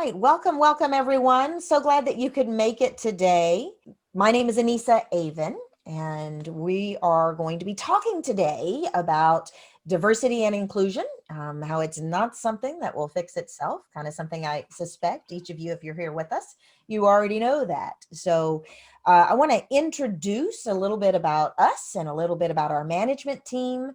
right, welcome everyone. So glad that you could make it today. My name is Anissa Avon, and we are going to be talking today about diversity and inclusion, how it's not something that will fix itself, kind of something I suspect each of you, if you're here with us, you already know that. So I want to introduce a little bit about us and a little bit about our management team.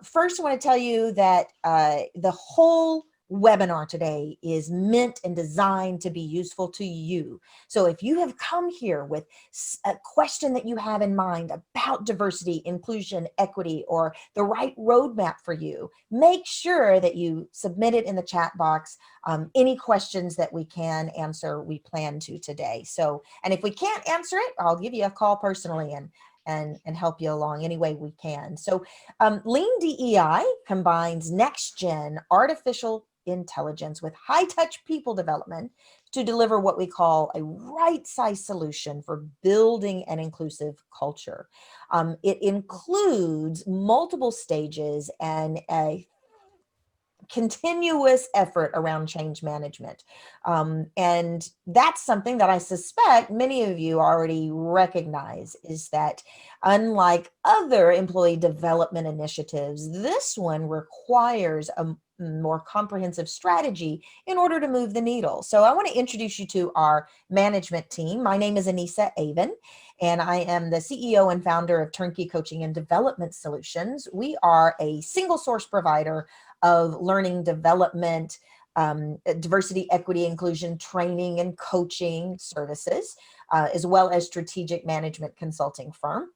First, I want to tell you that the whole webinar today is meant and designed to be useful to you. So if you have come here with a question that you have in mind about diversity, inclusion, equity, or the right roadmap for you, make sure that you submit it in the chat box. Any questions that we can answer, we plan to today. So, and if we can't answer it, I'll give you a call personally and help you along any way we can. So Lean DEI combines next-gen artificial intelligence with high-touch people development to deliver what we call a right-size solution for building an inclusive culture. It includes multiple stages and a continuous effort around change management. And that's something that I suspect many of you already recognize, is that unlike other employee development initiatives, this one requires a more comprehensive strategy in order to move the needle. So I want to introduce you to our management team. My name is Anissa Avon, and I am the CEO and founder of Turnkey Coaching and Development Solutions. We are a single source provider of learning development, diversity, equity, inclusion, training, and coaching services, as well as strategic management consulting firm.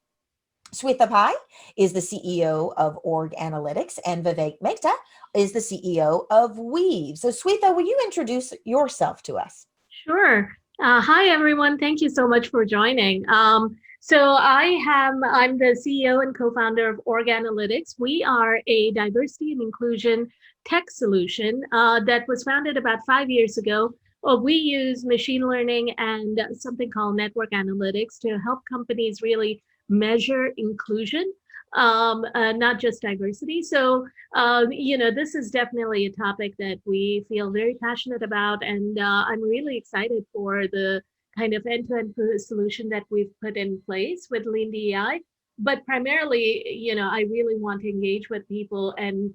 Swetha Pai is the CEO of Org Analytics, and Vivek Mehta is the CEO of Weave. So Swetha, will you introduce yourself to us? Sure. Hi, everyone. Thank you so much for joining. I'm the CEO and co-founder of Org Analytics. We are a diversity and inclusion tech solution that was founded about 5 years ago. We use machine learning and something called network analytics to help companies really measure inclusion, not just diversity. So, this is definitely a topic that we feel very passionate about, and I'm really excited for the kind of end-to-end solution that we've put in place with Lean DEI. But primarily, I really want to engage with people and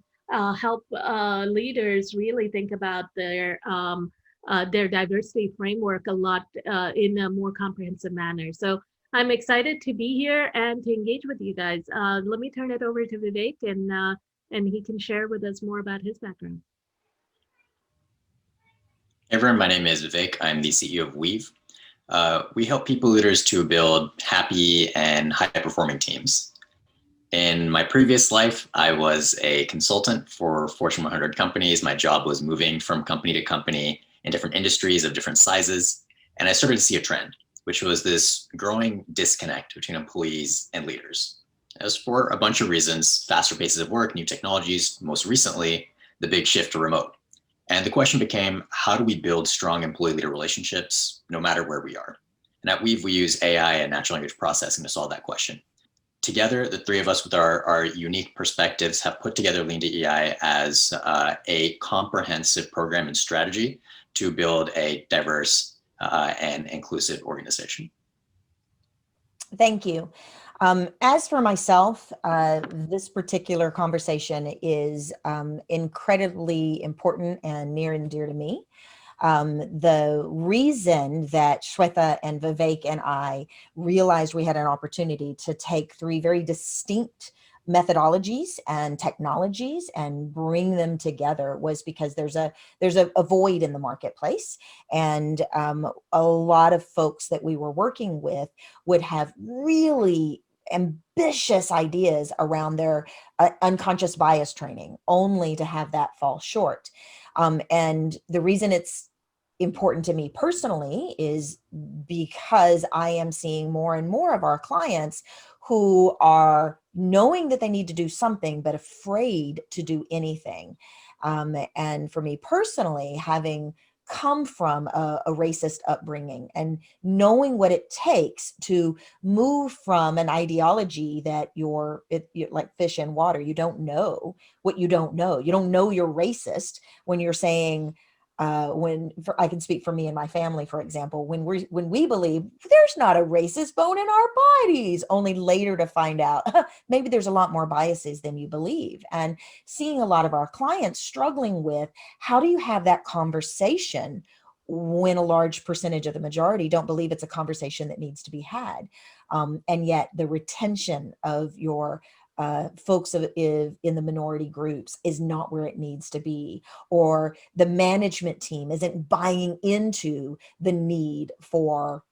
help leaders really think about their diversity framework a lot in a more comprehensive manner. So I'm excited to be here and to engage with you guys. Let me turn it over to Vivek, and he can share with us more about his background. Hey everyone, my name is Vivek. I'm the CEO of Weave. We help people leaders to build happy and high-performing teams. In my previous life, I was a consultant for Fortune 100 companies. My job was moving from company to company in different industries of different sizes. And I started to see a trend, which was this growing disconnect between employees and leaders. As for a bunch of reasons: faster paces of work, new technologies, most recently, the big shift to remote. And the question became, how do we build strong employee-leader relationships no matter where we are? And at Weave, we use AI and natural language processing to solve that question. Together, the three of us with our unique perspectives have put together Lean DEI as a comprehensive program and strategy to build a diverse and inclusive organization. Thank you. As for myself, this particular conversation is incredibly important and near and dear to me. The reason that Swetha and Vivek and I realized we had an opportunity to take three very distinct methodologies and technologies and bring them together was because there's a void in the marketplace, and a lot of folks that we were working with would have really ambitious ideas around their unconscious bias training, only to have that fall short. And the reason it's important to me personally is because I am seeing more and more of our clients who are knowing that they need to do something, but afraid to do anything. And for me personally, having come from a racist upbringing and knowing what it takes to move from an ideology that you're like fish in water. You don't know what you don't know. You don't know you're racist when you're saying, I can speak for me and my family, for example, when we believe there's not a racist bone in our bodies, only later to find out maybe there's a lot more biases than you believe. And seeing a lot of our clients struggling with, how do you have that conversation when a large percentage of the majority don't believe it's a conversation that needs to be had? And yet the retention of your folks in the minority groups is not where it needs to be, or the management team isn't buying into the need for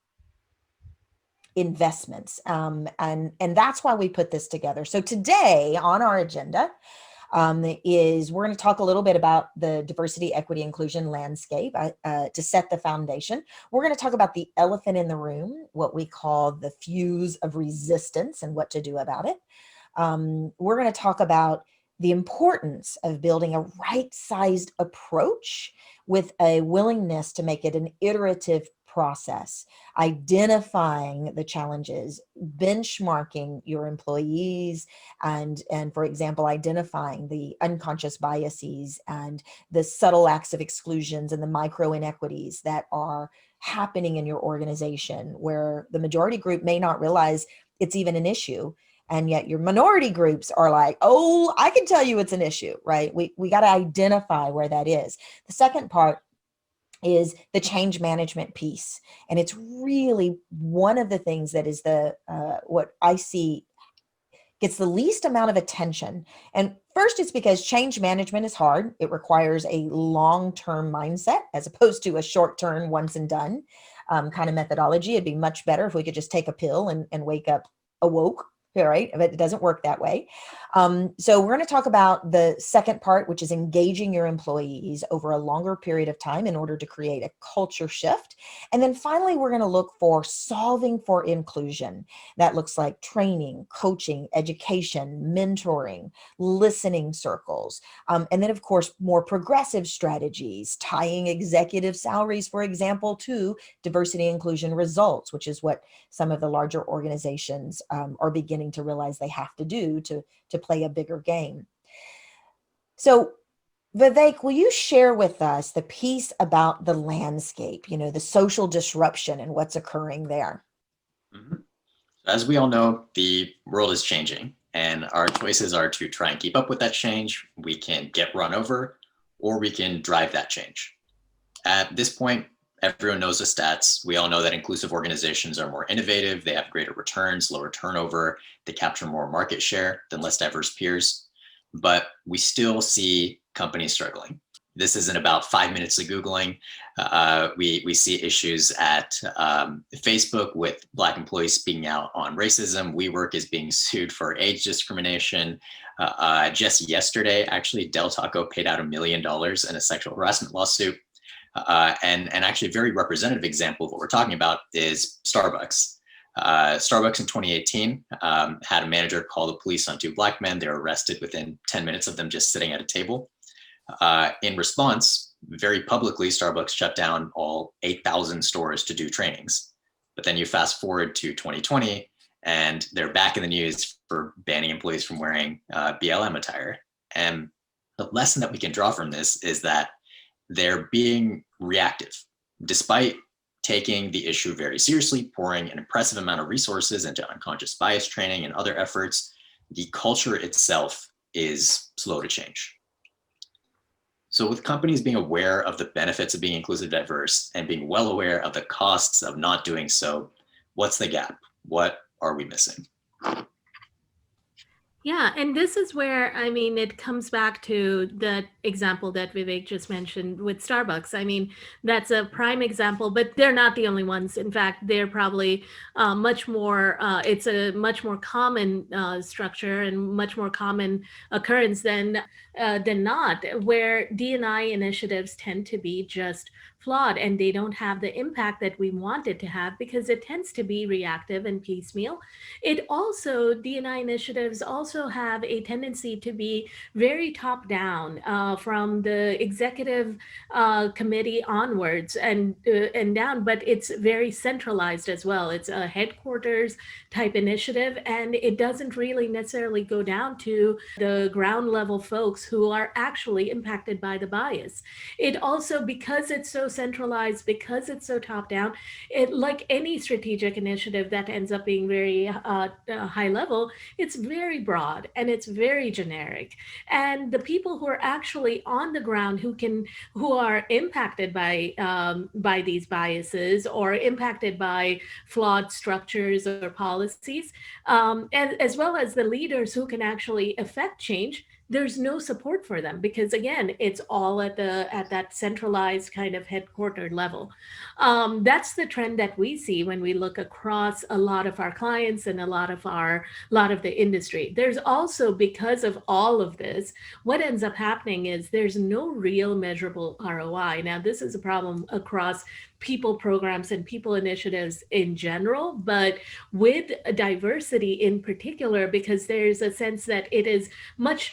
investments. And that's why we put this together. So today on our agenda is we're going to talk a little bit about the diversity, equity, inclusion landscape to set the foundation. We're going to talk about the elephant in the room, what we call the fuse of resistance and what to do about it. We're going to talk about the importance of building a right-sized approach with a willingness to make it an iterative process, identifying the challenges, benchmarking your employees, and for example, identifying the unconscious biases and the subtle acts of exclusions and the micro inequities that are happening in your organization, where the majority group may not realize it's even an issue. And yet your minority groups are like, oh, I can tell you it's an issue, right? We got to identify where that is. The second part is the change management piece. And it's really one of the things that is what I see gets the least amount of attention. And first, it's because change management is hard. It requires a long-term mindset as opposed to a short-term once and done kind of methodology. It'd be much better if we could just take a pill and wake up awoke. Right? But it doesn't work that way. So we're going to talk about the second part, which is engaging your employees over a longer period of time in order to create a culture shift. And then finally, we're going to look for solving for inclusion. That looks like training, coaching, education, mentoring, listening circles. And then, of course, more progressive strategies, tying executive salaries, for example, to diversity inclusion results, which is what some of the larger organizations are beginning to realize they have to do to play a bigger game. So Vivek, will you share with us the piece about the landscape, the social disruption and what's occurring there? Mm-hmm. As we all know, the world is changing and our choices are to try and keep up with that change. We can get run over or we can drive that change. At this point, everyone knows the stats. We all know that inclusive organizations are more innovative. They have greater returns, lower turnover. They capture more market share than less diverse peers. But we still see companies struggling. This isn't about 5 minutes of Googling. We see issues at Facebook with Black employees speaking out on racism. WeWork is being sued for age discrimination. Just yesterday, actually, Del Taco paid out $1 million in a sexual harassment lawsuit. And actually a very representative example of what we're talking about is Starbucks. Starbucks in 2018 had a manager call the police on 2 Black men. They were arrested within 10 minutes of them just sitting at a table. In response, very publicly, Starbucks shut down all 8,000 stores to do trainings. But then you fast forward to 2020 and they're back in the news for banning employees from wearing BLM attire. And the lesson that we can draw from this is that they're being reactive, despite taking the issue very seriously, pouring an impressive amount of resources into unconscious bias training and other efforts. The culture itself is slow to change. So with companies being aware of the benefits of being inclusive, diverse, and being well aware of the costs of not doing so, what's the gap? What are we missing? Yeah, and this is where, it comes back to the example that Vivek just mentioned with Starbucks. That's a prime example, but they're not the only ones. In fact, they're probably much more, it's a much more common structure and much more common occurrence than not, where D&I initiatives tend to be just flawed and they don't have the impact that we want it to have because it tends to be reactive and piecemeal. It also, D&I initiatives also have a tendency to be very top down from the executive committee onwards and down, but it's very centralized as well. It's a headquarters type initiative, and it doesn't really necessarily go down to the ground level folks who are actually impacted by the bias. It also, because it's so centralized, because it's so top down, it, like any strategic initiative that ends up being very high level, it's very broad and it's very generic. And the people who are actually on the ground who are impacted by these biases or impacted by flawed structures or policies, and as well as the leaders who can actually affect change, there's no support for them because again, it's all at that centralized kind of headquartered level. That's the trend that we see when we look across a lot of our clients and a lot of the industry. There's also, because of all of this, what ends up happening is there's no real measurable ROI. Now, this is a problem across people programs and people initiatives in general, but with diversity in particular, because there's a sense that it is much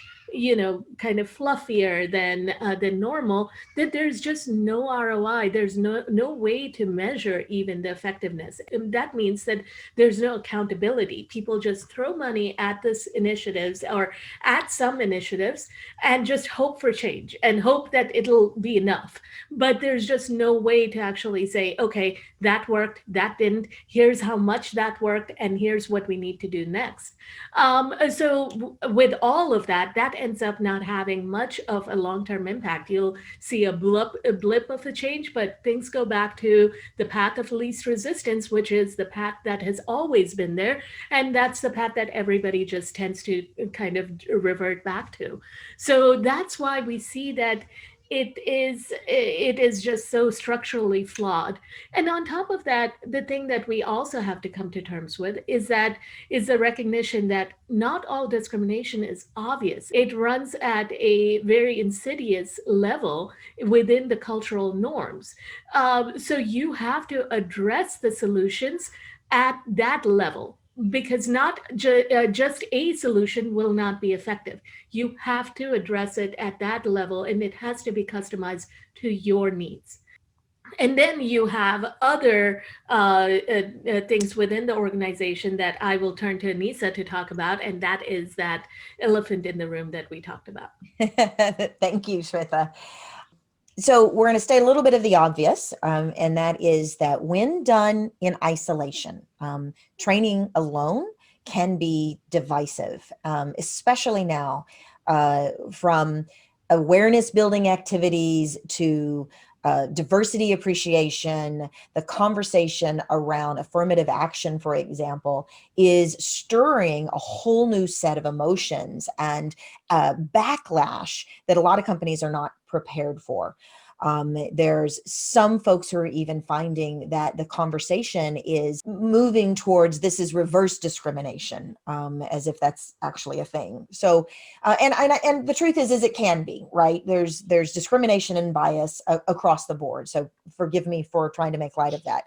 kind of fluffier than normal, that there's just no ROI. There's no way to measure even the effectiveness. And that means that there's no accountability. People just throw money at this initiatives or at some initiatives and just hope for change and hope that it'll be enough. But there's just no way to actually say, okay, that worked, that didn't, here's how much that worked, and here's what we need to do next. So with all of that ends up not having much of a long-term impact. You'll see a blip of a change, but things go back to the path of least resistance, which is the path that has always been there. And that's the path that everybody just tends to kind of revert back to. So that's why we see that it is just so structurally flawed. And on top of that, the thing that we also have to come to terms with is the recognition that not all discrimination is obvious. It runs at a very insidious level within the cultural norms. So you have to address the solutions at that level, because not just a solution will not be effective. You have to address it at that level, and it has to be customized to your needs. And then you have other things within the organization that I will turn to Anisa to talk about, and that is that elephant in the room that we talked about. Thank you, Shweta. So we're going to state a little bit of the obvious, and that is that when done in isolation, training alone can be divisive, especially now, from awareness building activities to diversity appreciation. The conversation around affirmative action, for example, is stirring a whole new set of emotions and backlash that a lot of companies are not prepared for. There's some folks who are even finding that the conversation is moving towards this is reverse discrimination, as if that's actually a thing. So, and the truth is it can be, right? There's discrimination and bias across the board. So forgive me for trying to make light of that.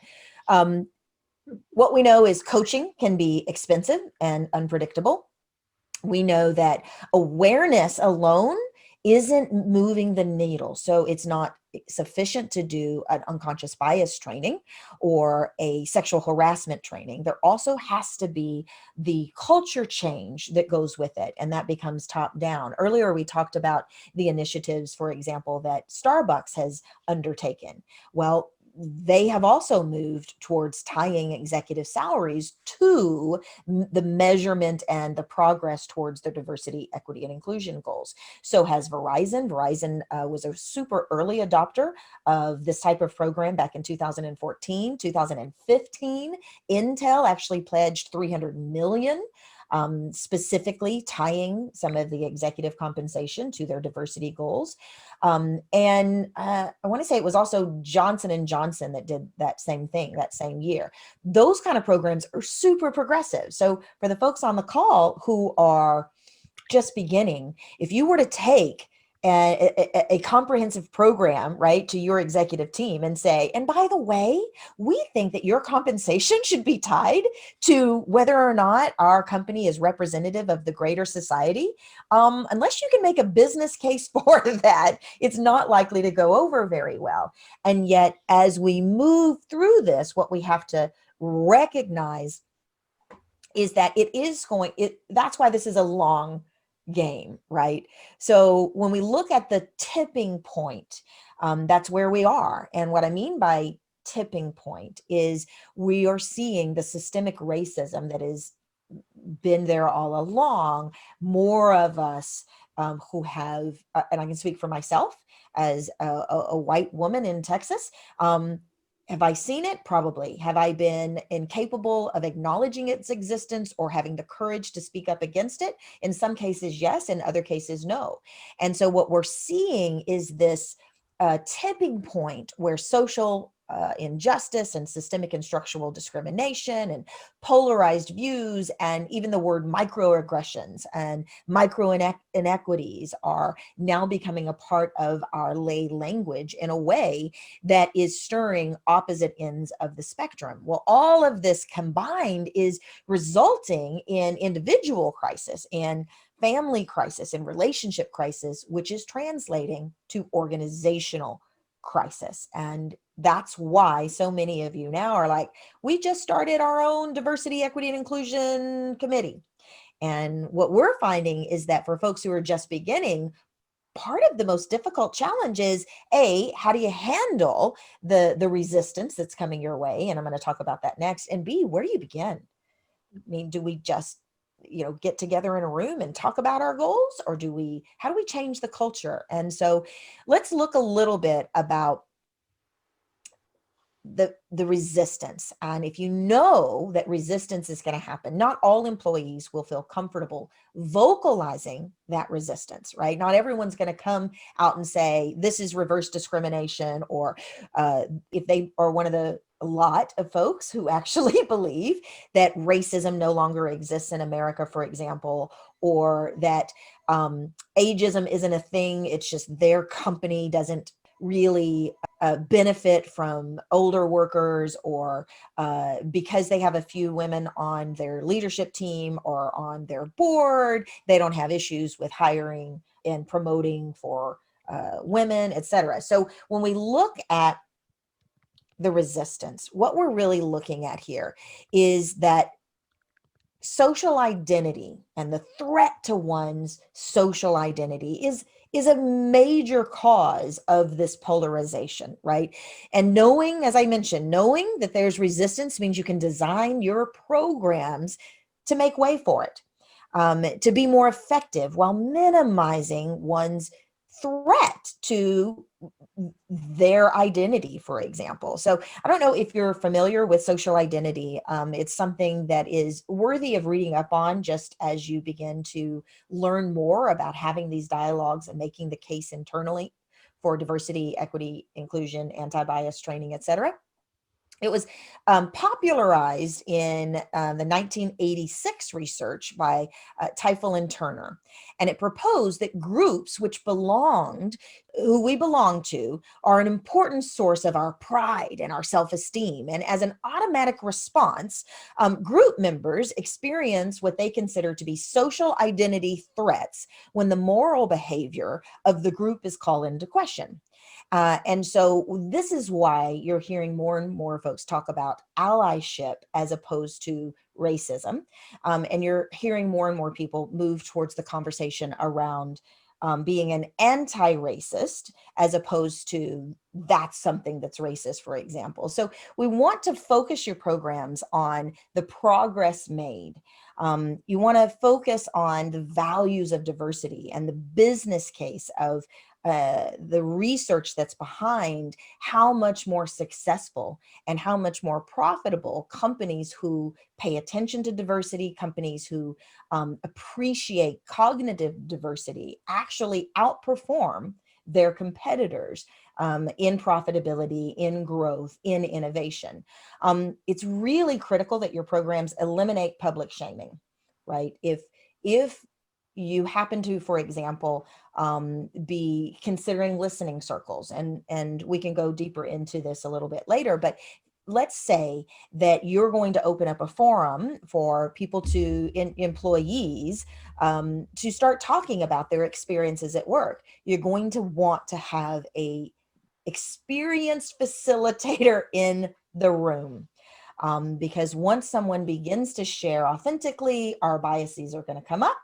What we know is coaching can be expensive and unpredictable. We know that awareness alone isn't moving the needle. So it's not sufficient to do an unconscious bias training or a sexual harassment training. There also has to be the culture change that goes with it, and that becomes top down. Earlier, we talked about the initiatives, for example, that Starbucks has undertaken. Well, they have also moved towards tying executive salaries to the measurement and the progress towards their diversity, equity, and inclusion goals. So has Verizon. Verizon was a super early adopter of this type of program back in 2014, 2015. Intel actually pledged $300 million, specifically tying some of the executive compensation to their diversity goals. And I want to say it was also Johnson & Johnson that did that same thing that same year. Those kind of programs are super progressive. So for the folks on the call who are just beginning, if you were to take a comprehensive program, right, to your executive team and say, and by the way, we think that your compensation should be tied to whether or not our company is representative of the greater society. Unless you can make a business case for that, it's not likely to go over very well. And yet, as we move through this, what we have to recognize is that that's why this is a long game, right? So when we look at the tipping point, that's where we are. And what I mean by tipping point is we are seeing the systemic racism that has been there all along. More of us who have, and I can speak for myself as a white woman in Texas, have I seen it? Probably. Have I been incapable of acknowledging its existence or having the courage to speak up against it? In some cases, yes. In other cases, no. And so what we're seeing is this tipping point where social injustice and systemic and structural discrimination and polarized views and even the word microaggressions and micro inequities are now becoming a part of our lay language in a way that is stirring opposite ends of the spectrum. Well, all of this combined is resulting in individual crisis and family crisis and relationship crisis, which is translating to organizational crisis. And that's why so many of you now are like, we just started our own diversity, equity, and inclusion committee. And what we're finding is that for folks who are just beginning, part of the most difficult challenge is A, how do you handle the resistance that's coming your way? And I'm going to talk about that next. And B, where do you begin? I mean, do we just, get together in a room and talk about our goals, or how do we change the culture? And so let's look a little bit about the resistance. And if you know that resistance is going to happen, not all employees will feel comfortable vocalizing that resistance, right? Not everyone's going to come out and say, this is reverse discrimination, or if they are one of a lot of folks who actually believe that racism no longer exists in America, for example, or that ageism isn't a thing, it's just their company doesn't really benefit from older workers, or because they have a few women on their leadership team or on their board, they don't have issues with hiring and promoting for women, etc. So when we look at the resistance, what we're really looking at here is that social identity and the threat to one's social identity is a major cause of this polarization, right? And knowing, as I mentioned, knowing that there's resistance means you can design your programs to make way for it, to be more effective while minimizing one's threat to their identity, for example. So I don't know if you're familiar with social identity. It's something that is worthy of reading up on just as you begin to learn more about having these dialogues and making the case internally for diversity, equity, inclusion, anti-bias training, etc. It was popularized in the 1986 research by Teifel and Turner. And it proposed that groups who we belong to, are an important source of our pride and our self-esteem. And as an automatic response, group members experience what they consider to be social identity threats when the moral behavior of the group is called into question. And so this is why you're hearing more and more folks talk about allyship as opposed to racism. And you're hearing more and more people move towards the conversation around being an anti-racist as opposed to that's something that's racist, for example. So we want to focus your programs on the progress made. You want to focus on the values of diversity and the business case of the research that's behind how much more successful and how much more profitable companies who pay attention to diversity, companies who appreciate cognitive diversity, actually outperform their competitors in profitability, in growth, in innovation. It's really critical that your programs eliminate public shaming, right? If you happen to, for example, be considering listening circles, and we can go deeper into this a little bit later, but let's say that you're going to open up a forum for people to, employees, to start talking about their experiences at work. You're going to want to have a experienced facilitator in the room. Because once someone begins to share authentically, our biases are going to come up.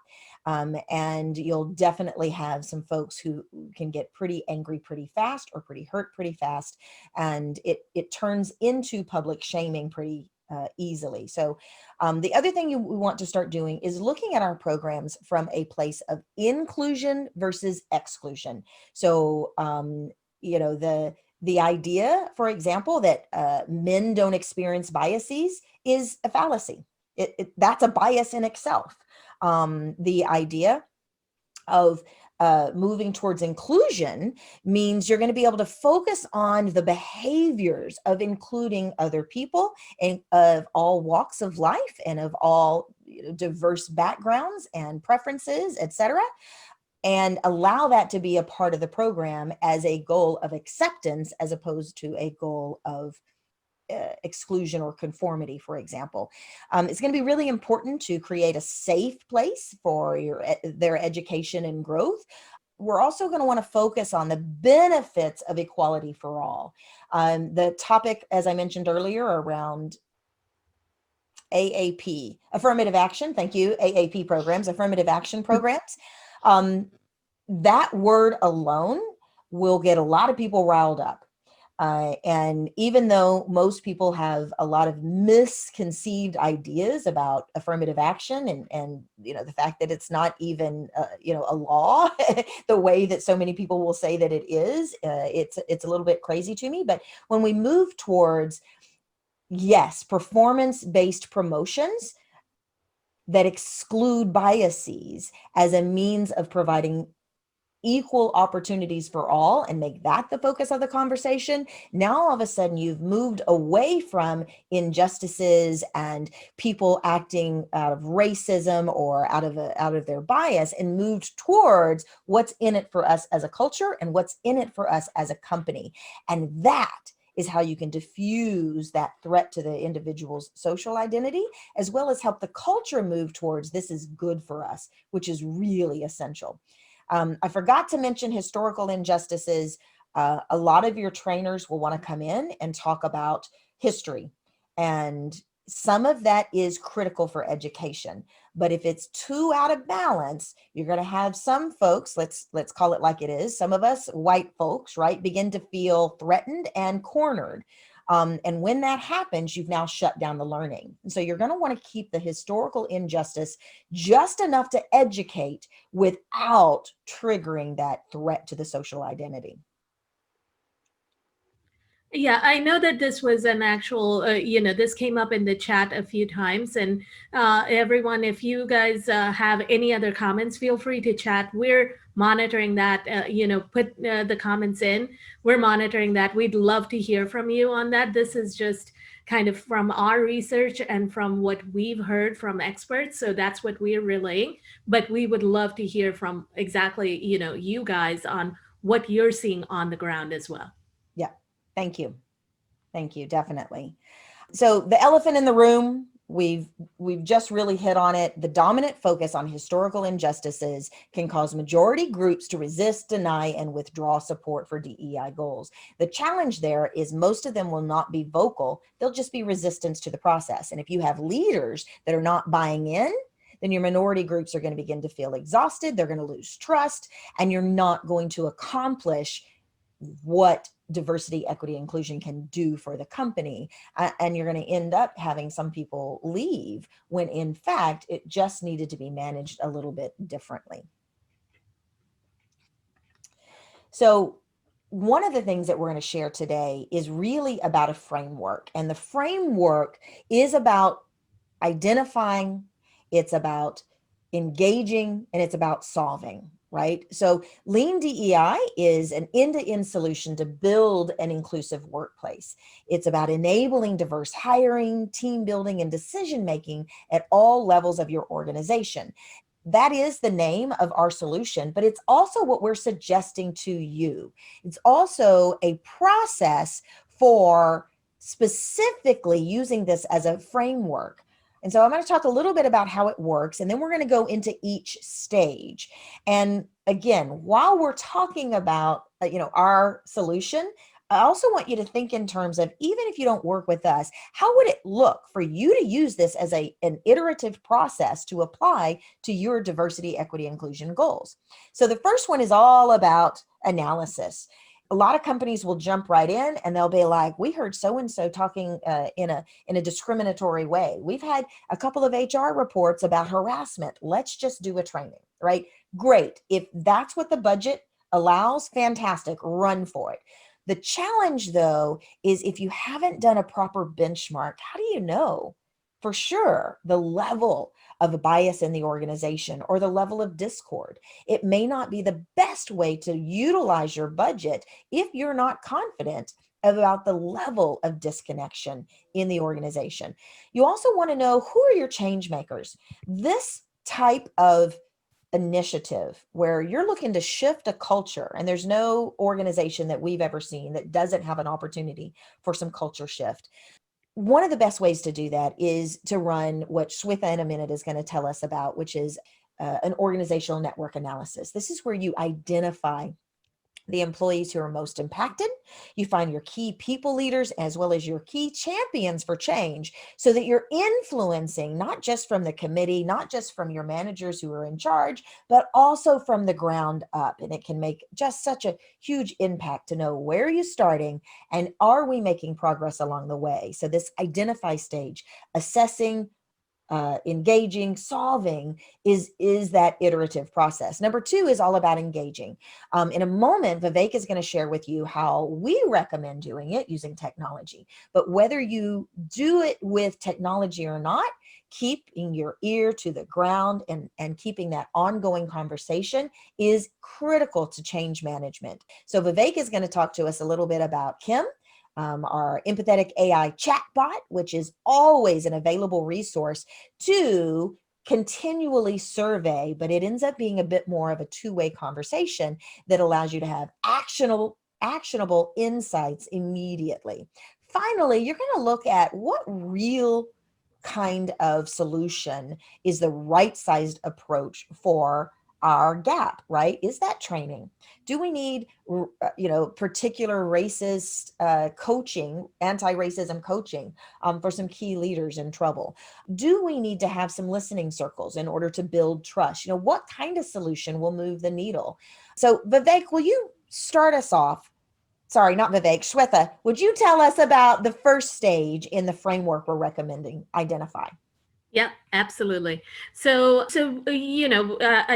And you'll definitely have some folks who can get pretty angry pretty fast, or pretty hurt pretty fast. And it turns into public shaming pretty easily. So the other thing we want to start doing is looking at our programs from a place of inclusion versus exclusion. So, the idea, for example, that men don't experience biases is a fallacy. That's a bias in itself. The idea of moving towards inclusion means you're going to be able to focus on the behaviors of including other people, and of all walks of life, and of all diverse backgrounds and preferences, etc., and allow that to be a part of the program as a goal of acceptance, as opposed to a goal of exclusion or conformity, for example. It's going to be really important to create a safe place for their education and growth. We're also going to want to focus on the benefits of equality for all. The topic, as I mentioned earlier, around AAP, affirmative action, thank you, AAP programs, affirmative action programs. That word alone will get a lot of people riled up. And even though most people have a lot of misconceived ideas about affirmative action, and the fact that it's not even a law, the way that so many people will say that it is, it's a little bit crazy to me. But when we move towards, yes, performance-based promotions that exclude biases as a means of providing equal opportunities for all, and make that the focus of the conversation, now all of a sudden you've moved away from injustices and people acting out of racism or out of their bias, and moved towards what's in it for us as a culture and what's in it for us as a company. And that is how you can diffuse that threat to the individual's social identity, as well as help the culture move towards this is good for us, which is really essential. I forgot to mention historical injustices. A lot of your trainers will want to come in and talk about history, and some of that is critical for education. But if it's too out of balance, you're going to have some folks, let's call it like it is, some of us white folks, right, begin to feel threatened and cornered. And when that happens, you've now shut down the learning. And so you're going to want to keep the historical injustice just enough to educate without triggering that threat to the social identity. Yeah, I know that this was an actual, this came up in the chat a few times. And everyone, if you guys have any other comments, feel free to chat. We're monitoring that, put the comments in. We're monitoring that. We'd love to hear from you on that. This is just kind of from our research and from what we've heard from experts. So that's what we're relaying. But we would love to hear from exactly, you guys on what you're seeing on the ground as well. Yeah. Thank you. Thank you. Definitely. So the elephant in the room, we've just really hit on it. The dominant focus on historical injustices can cause majority groups to resist, deny, and withdraw support for DEI goals. The challenge there is most of them will not be vocal. They'll just be resistance to the process. And if you have leaders that are not buying in, then your minority groups are going to begin to feel exhausted. They're going to lose trust, and you're not going to accomplish what diversity, equity, inclusion can do for the company. And you're going to end up having some people leave when in fact it just needed to be managed a little bit differently. So one of the things that we're going to share today is really about a framework. And the framework is about identifying, it's about engaging, and it's about solving. Right? So Lean DEI is an end-to-end solution to build an inclusive workplace. It's about enabling diverse hiring, team building, and decision-making at all levels of your organization. That is the name of our solution, but it's also what we're suggesting to you. It's also a process for specifically using this as a framework. And so I'm going to talk a little bit about how it works, and then we're going to go into each stage. And again, while we're talking about our solution, I also want you to think in terms of, even if you don't work with us, how would it look for you to use this as an iterative process to apply to your diversity, equity, inclusion goals? So the first one is all about analysis. A lot of companies will jump right in and they'll be like, we heard so-and-so talking in a discriminatory way. We've had a couple of HR reports about harassment. Let's just do a training, right? Great. If that's what the budget allows, fantastic, run for it. The challenge, though, is if you haven't done a proper benchmark, how do you know for sure the level of bias in the organization or the level of discord? It may not be the best way to utilize your budget if you're not confident about the level of disconnection in the organization. You also want to know, who are your change makers? This type of initiative where you're looking to shift a culture, and there's no organization that we've ever seen that doesn't have an opportunity for some culture shift. One of the best ways to do that is to run what Switha in a minute is going to tell us about, which is an organizational network analysis. This is where you identify the employees who are most impacted. You find your key people leaders as well as your key champions for change, so that you're influencing not just from the committee, not just from your managers who are in charge, but also from the ground up. And it can make just such a huge impact to know, where are you starting and are we making progress along the way? So this identify stage, assessing, engaging, solving is that iterative process. Number two is all about engaging. In a moment, Vivek is going to share with you how we recommend doing it using technology. But whether you do it with technology or not, keeping your ear to the ground and keeping that ongoing conversation is critical to change management. So Vivek is going to talk to us a little bit about Kim, our empathetic AI chatbot, which is always an available resource to continually survey, but it ends up being a bit more of a two-way conversation that allows you to have actionable insights immediately. Finally, you're going to look at what real kind of solution is the right-sized approach for our gap, right? Is that training? Do we need, particular racist coaching, anti-racism coaching for some key leaders in trouble? Do we need to have some listening circles in order to build trust? What kind of solution will move the needle? So Vivek, will you start us off? Sorry, not Vivek, Shweta, would you tell us about the first stage in the framework we're recommending, identify? Yeah, absolutely. I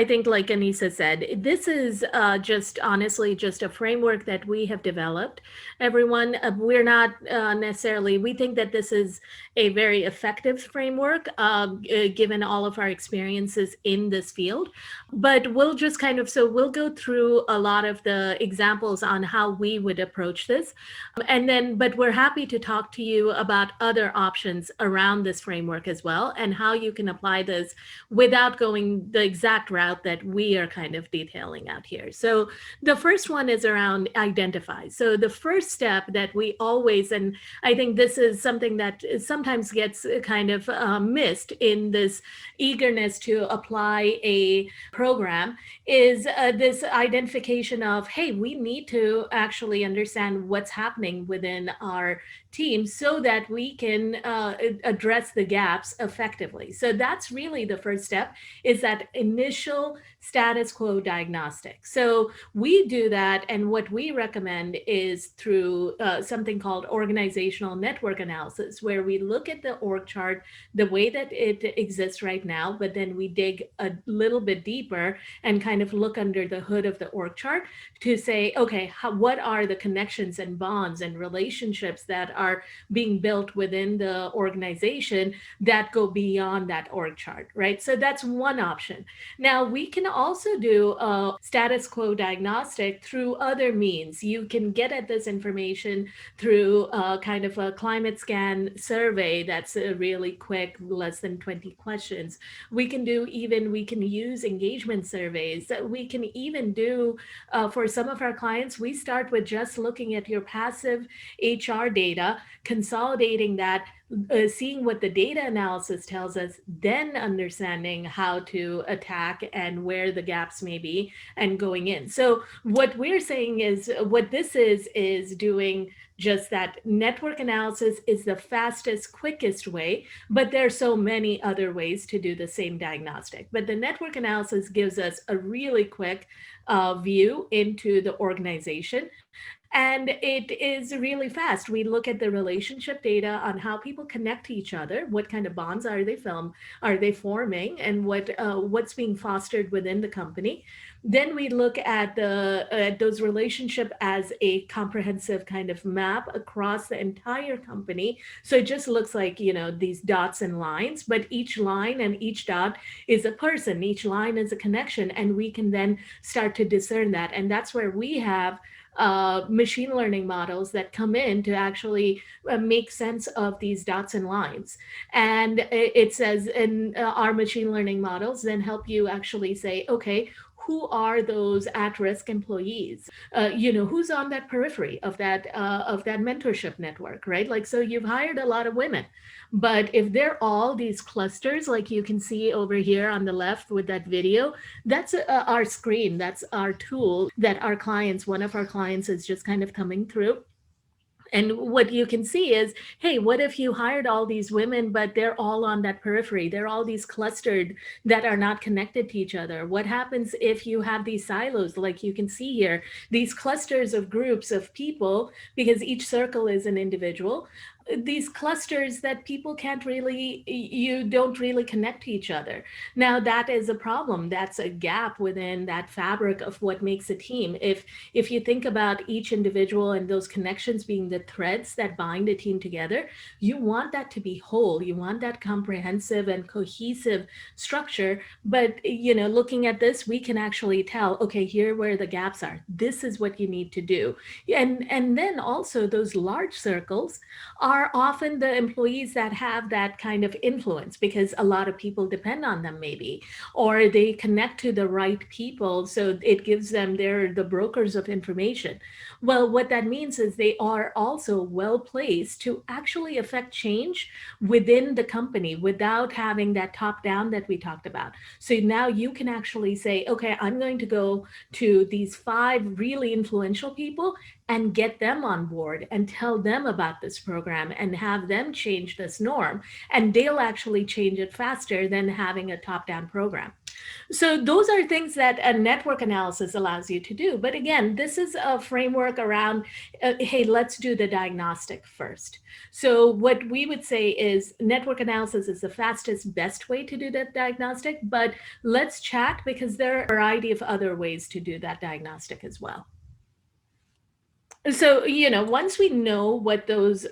think, like Anissa said, this is just honestly just a framework that we have developed. Everyone, we're not necessarily, we think that this is a very effective framework given all of our experiences in this field. But we'll just we'll go through a lot of the examples on how we would approach this. But we're happy to talk to you about other options around this framework as well, and how you can apply this without going the exact route that we are kind of detailing out here. So the first one is around identify. So the first step that we always, and I think this is something that sometimes gets kind of missed in this eagerness to apply a program, is this identification of, hey, we need to actually understand what's happening within our team so that we can address the gaps effectively. So that's really the first step, is that initial status quo diagnostic. So we do that, and what we recommend is through something called organizational network analysis, where we look at the org chart the way that it exists right now, but then we dig a little bit deeper and kind of look under the hood of the org chart to say, okay, what are the connections and bonds and relationships that are are being built within the organization that go beyond that org chart, right? So that's one option. Now, we can also do a status quo diagnostic through other means. You can get at this information through kind of a climate scan survey that's really quick, less than 20 questions. We can use engagement surveys. We can even do, for some of our clients, we start with just looking at your passive HR data, consolidating that, seeing what the data analysis tells us, then understanding how to attack and where the gaps may be and going in. So what we're saying is, what this is doing just that. Network analysis is the fastest, quickest way, but there are so many other ways to do the same diagnostic. But the network analysis gives us a really quick view into the organization. And it is really fast. We look at the relationship data on how people connect to each other, what kind of bonds are they forming, and what's being fostered within the company. Then we look at those relationship as a comprehensive kind of map across the entire company. So it just looks like, these dots and lines, but each line and each dot is a person, each line is a connection, and we can then start to discern that. And that's where we have machine learning models that come in to actually make sense of these dots and lines. And it says in our machine learning models then help you actually say, okay, who are those at-risk employees? Who's on that periphery of that mentorship network, right? Like, so you've hired a lot of women, but if they're all these clusters, like you can see over here on the left with that video, that's our screen, that's our tool that one of our clients is just kind of coming through. And what you can see is, hey, what if you hired all these women, but they're all on that periphery? They're all these clustered that are not connected to each other. What happens if you have these silos, like you can see here, these clusters of groups of people, because each circle is an individual, these clusters that people you don't really connect to each other. Now that is a problem. That's a gap within that fabric of what makes a team. If you think about each individual and those connections being the threads that bind a team together, you want that to be whole. You want that comprehensive and cohesive structure. But, looking at this, we can actually tell, okay, here where the gaps are, this is what you need to do. And then also those large circles are often the employees that have that kind of influence because a lot of people depend on them maybe, or they connect to the right people. So it gives them, they're the brokers of information. Well, what that means is they are also well placed to actually affect change within the company without having that top down that we talked about. So now you can actually say, okay, I'm going to go to these 5 really influential people and get them on board and tell them about this program and have them change this norm. And they'll actually change it faster than having a top-down program. So those are things that a network analysis allows you to do. But again, this is a framework around, hey, let's do the diagnostic first. So what we would say is network analysis is the fastest, best way to do that diagnostic, but let's chat because there are a variety of other ways to do that diagnostic as well. So, once we know what those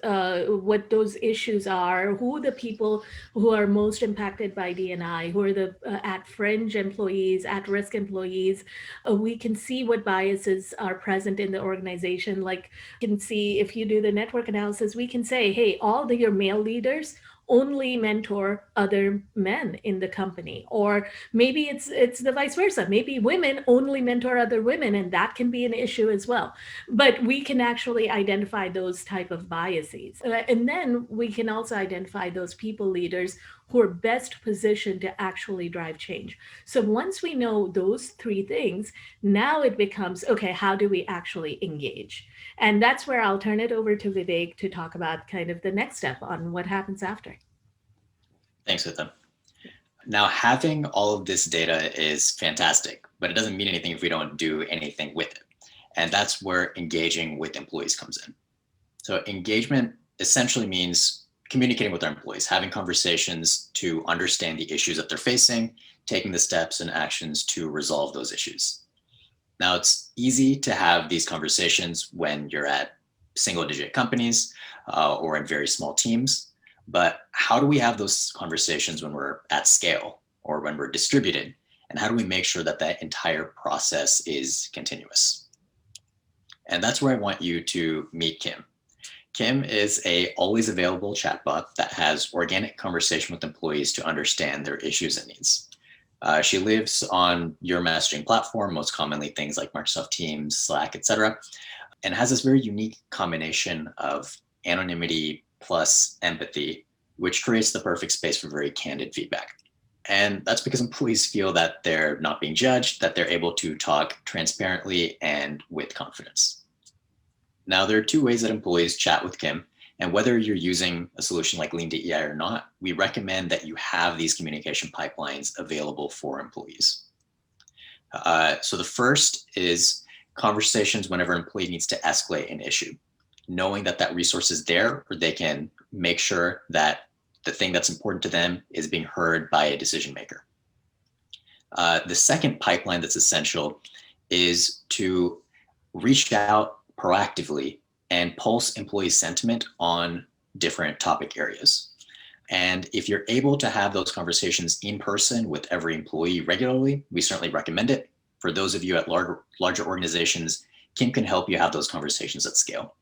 issues are, who the people who are most impacted by D&I, who are the at-fringe employees, at-risk employees, we can see what biases are present in the organization. Like, you can see if you do the network analysis, we can say, hey, all your male leaders only mentor other men in the company, or maybe it's the vice versa. Maybe women only mentor other women, and that can be an issue as well. But we can actually identify those type of biases, and then we can also identify those people leaders who are best positioned to actually drive change. So once we know those 3 things, now it becomes, okay, how do we actually engage? And that's where I'll turn it over to Vivek to talk about kind of the next step on what happens after. Thanks, Vitham. Now, having all of this data is fantastic, but it doesn't mean anything if we don't do anything with it. And that's where engaging with employees comes in. So engagement essentially means communicating with our employees, having conversations to understand the issues that they're facing, taking the steps and actions to resolve those issues. Now, it's easy to have these conversations when you're at single-digit companies or in very small teams. But how do we have those conversations when we're at scale or when we're distributed? And how do we make sure that that entire process is continuous? And that's where I want you to meet Kim. Kim is a always available chatbot that has organic conversation with employees to understand their issues and needs. She lives on your messaging platform, most commonly things like Microsoft Teams, Slack, etc., and has this very unique combination of anonymity plus empathy, which creates the perfect space for very candid feedback. And that's because employees feel that they're not being judged, that they're able to talk transparently and with confidence. Now, there are two ways that employees chat with Kim, and whether you're using a solution like Lean DEI or not, we recommend that you have these communication pipelines available for employees. So the first is conversations whenever an employee needs to escalate an issue, knowing that that resource is there, or they can make sure that the thing that's important to them is being heard by a decision maker. The second pipeline that's essential is to reach out proactively and pulse employee sentiment on different topic areas. And if you're able to have those conversations in person with every employee regularly, we certainly recommend it. For those of you at larger organizations, Kim can help you have those conversations at scale.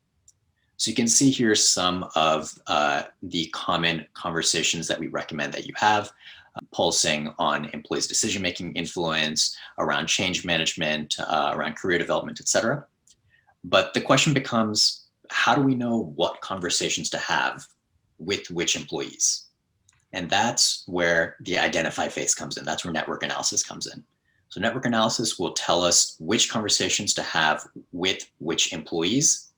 So you can see here some of the common conversations that we recommend that you have, pulsing on employees' decision-making influence, around change management, around career development, et cetera. But the question becomes, how do we know what conversations to have with which employees? And that's where the identify phase comes in. That's where network analysis comes in. So network analysis will tell us which conversations to have with which employees,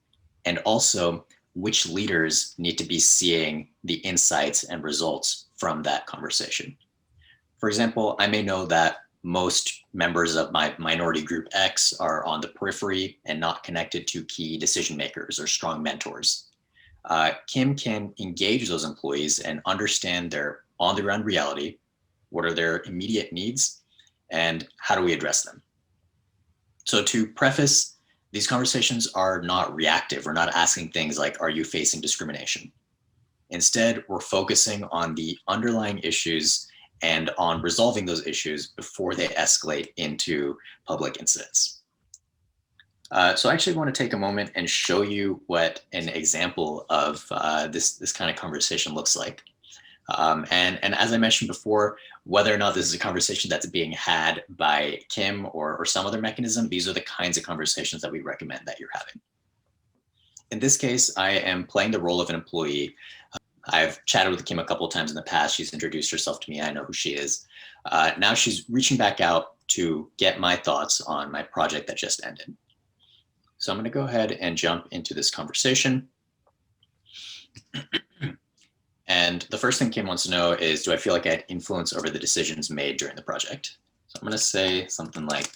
and also which leaders need to be seeing the insights and results from that conversation. For example, I may know that most members of my minority group X are on the periphery and not connected to key decision makers or strong mentors. Kim can engage those employees and understand their on-the-ground reality, what are their immediate needs, and how do we address them. So to preface, these conversations are not reactive. We're not asking things like, are you facing discrimination? Instead, we're focusing on the underlying issues and on resolving those issues before they escalate into public incidents. So I actually want to take a moment and show you what an example of this kind of conversation looks like. And as I mentioned before, whether or not this is a conversation that's being had by Kim or some other mechanism, these are the kinds of conversations that we recommend that you're having. In this case, I am playing the role of an employee. I've chatted with Kim a couple of times in the past. She's introduced herself to me. I know who she is. Now she's reaching back out to get my thoughts on my project that just ended. So I'm going to go ahead and jump into this conversation. And the first thing Kim wants to know is, do I feel like I had influence over the decisions made during the project? So I'm going to say something like,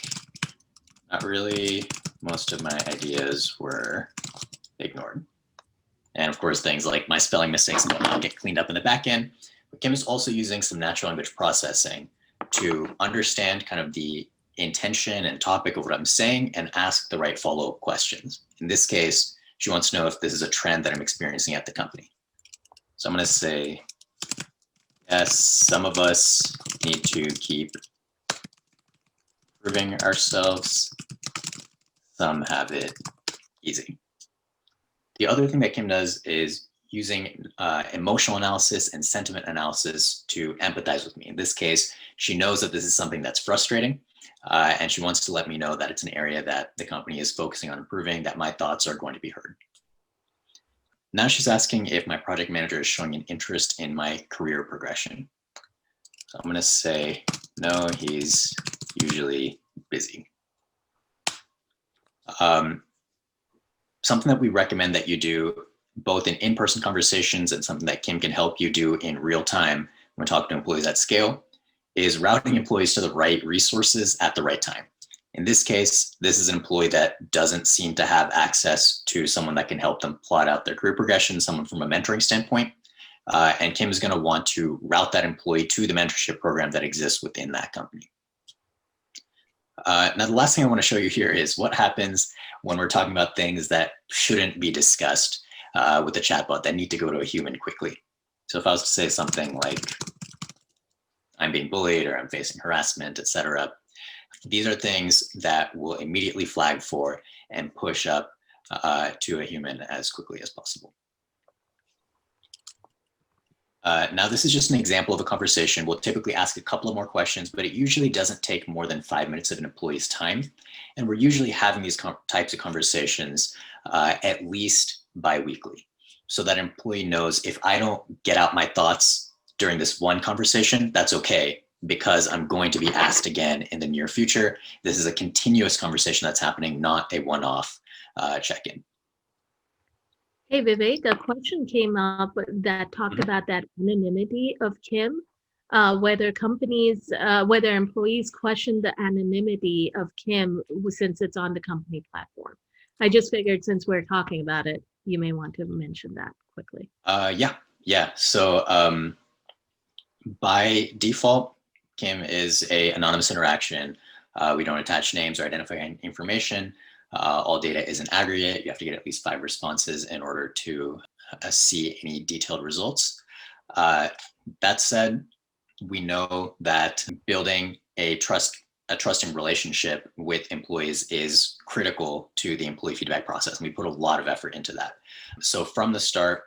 not really. Most of my ideas were ignored. And of course, things like my spelling mistakes and whatnot get cleaned up in the back end. But Kim is also using some natural language processing to understand kind of the intention and topic of what I'm saying and ask the right follow-up questions. In this case, she wants to know if this is a trend that I'm experiencing at the company. So I'm going to say, yes, some of us need to keep improving ourselves. Some have it easy. The other thing that Kim does is using emotional analysis and sentiment analysis to empathize with me. In this case, she knows that this is something that's frustrating, and she wants to let me know that it's an area that the company is focusing on improving, that my thoughts are going to be heard. Now she's asking if my project manager is showing an interest in my career progression. So I'm going to say, no, he's usually busy. Something that we recommend that you do both in in-person conversations and something that Kim can help you do in real time when talking to employees at scale is routing employees to the right resources at the right time. In this case, this is an employee that doesn't seem to have access to someone that can help them plot out their career progression, someone from a mentoring standpoint. And Kim is going to want to route that employee to the mentorship program that exists within that company. Now, the last thing I want to show you here is what happens when we're talking about things that shouldn't be discussed with a chatbot that need to go to a human quickly. So if I was to say something like, I'm being bullied or I'm facing harassment, etc., these are things that will immediately flag for and push up to a human as quickly as possible. Now, this is just an example of a conversation. We'll typically ask a couple of more questions, but it usually doesn't take more than 5 minutes of an employee's time. And we're usually having these types of conversations at least bi-weekly, so that an employee knows if I don't get out my thoughts during this one conversation, that's okay, because I'm going to be asked again in the near future. This is a continuous conversation that's happening, not a one-off check-in. Hey, Vivek, a question came up that talked about that anonymity of Kim, whether employees question the anonymity of Kim since it's on the company platform. I just figured since we're talking about it, you may want to mention that quickly. Yeah. So by default, Kim is an anonymous interaction. We don't attach names or identifying information. All data is an aggregate. You have to get at least 5 responses in order to see any detailed results. That said, we know that building a trusting relationship with employees is critical to the employee feedback process. And we put a lot of effort into that. So from the start,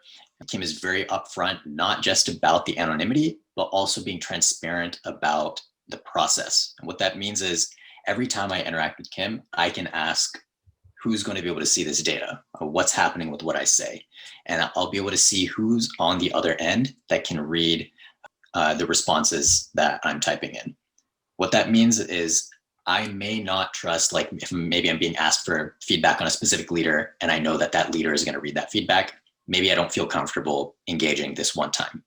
Kim is very upfront, not just about the anonymity, but also being transparent about the process. And what that means is every time I interact with Kim, I can ask, who's going to be able to see this data, or what's happening with what I say. And I'll be able to see who's on the other end that can read the responses that I'm typing in. What that means is I may not trust, like if maybe I'm being asked for feedback on a specific leader and I know that that leader is going to read that feedback, maybe I don't feel comfortable engaging this one time.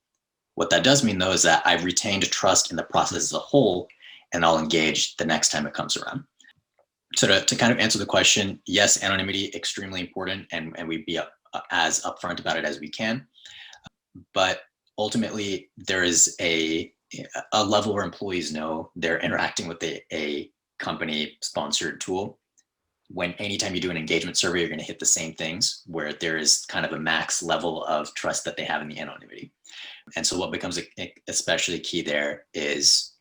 What that does mean though is that I've retained trust in the process as a whole, and I'll engage the next time it comes around. So to kind of answer the question, yes, anonymity, extremely important, and we be as upfront about it as we can. But ultimately, there is a level where employees know they're interacting with a company-sponsored tool. When anytime you do an engagement survey, you're going to hit the same things, where there is kind of a max level of trust that they have in the anonymity. And so what becomes especially key there is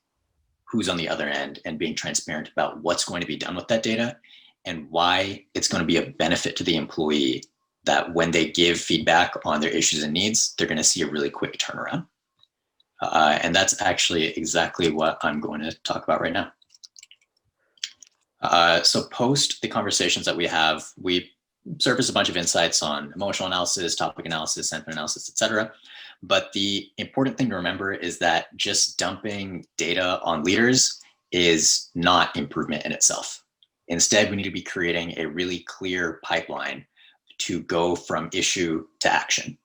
who's on the other end and being transparent about what's going to be done with that data and why it's going to be a benefit to the employee that when they give feedback on their issues and needs, they're going to see a really quick turnaround. And that's actually exactly what I'm going to talk about right now. So post the conversations that we have, we surface a bunch of insights on emotional analysis, topic analysis, sentiment analysis, etc. But the important thing to remember is that just dumping data on leaders is not improvement in itself. Instead, we need to be creating a really clear pipeline to go from issue to action.